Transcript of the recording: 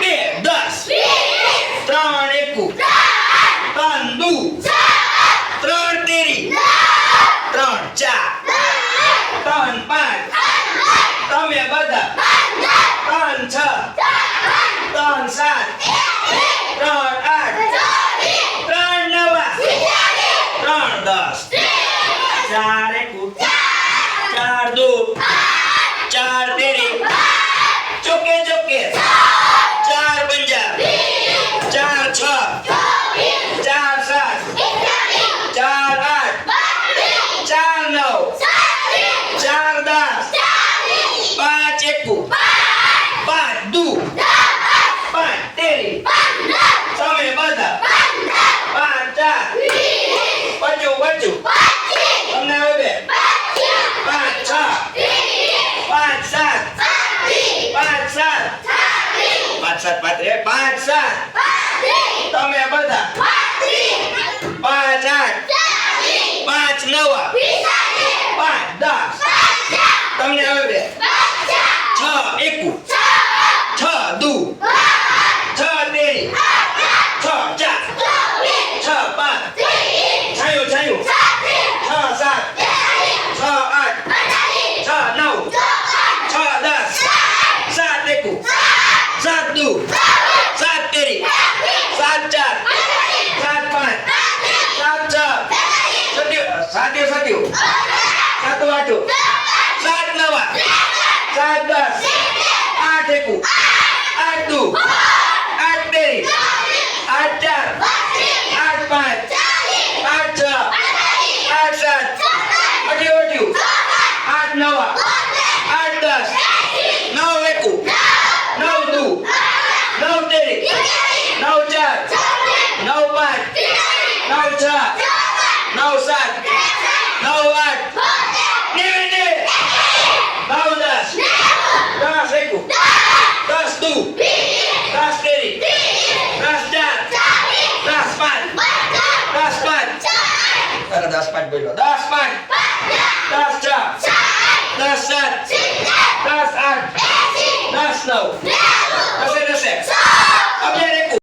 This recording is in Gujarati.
2 10 3 એકુ 3 દુ 3 તેરી 3 ચાર 3 પાંચ તમે બધા 3 છ 3 સાત 3 આઠ 3 નવા 3 10 4 એકુ 4 દુ 4 તેરી ચોકે ચોકે 4 પંજા 4 છ 4 સાત 4 આઠ 4 નવ 4 10 5 એકુ 5 દુ 5 તેરી તમે બધા 5 ચાર બચું તમને હવે 5 છ 5 સાત 5 સાત 5 સાત 5 સાત તમે બધા 5 આઠ 5 નવા 5 10 તમને હવે 6 એકુ 6 દુ 6 તેરી 6 ચાર 6 પાંચ છાયું 6 સાત 6 આઠ 6 નવ 6 10 7 એકુ 7 દુ 7 તેરી 7 ચાર 7 પાંચ 7 છ 7 આઠું 7 નવા 7 10 8 એકુ 8 દુ 8 તેરી 8 ચાર 8 પાંચ 8 છ 8 સાત 8 નવા 8 10 9 એકુ 9 દુ 9 તેરી 9 ચાર 9 પાંચ 9 છ 9 સાત 9 આઠ 9 10 10 એકુ 10 દુ 10 તેરી 10 ચાર 10 પાંચ 10 પાંચ 10 પાંચ બોલ્યો 10 પાંચ 10 છ 10 સાત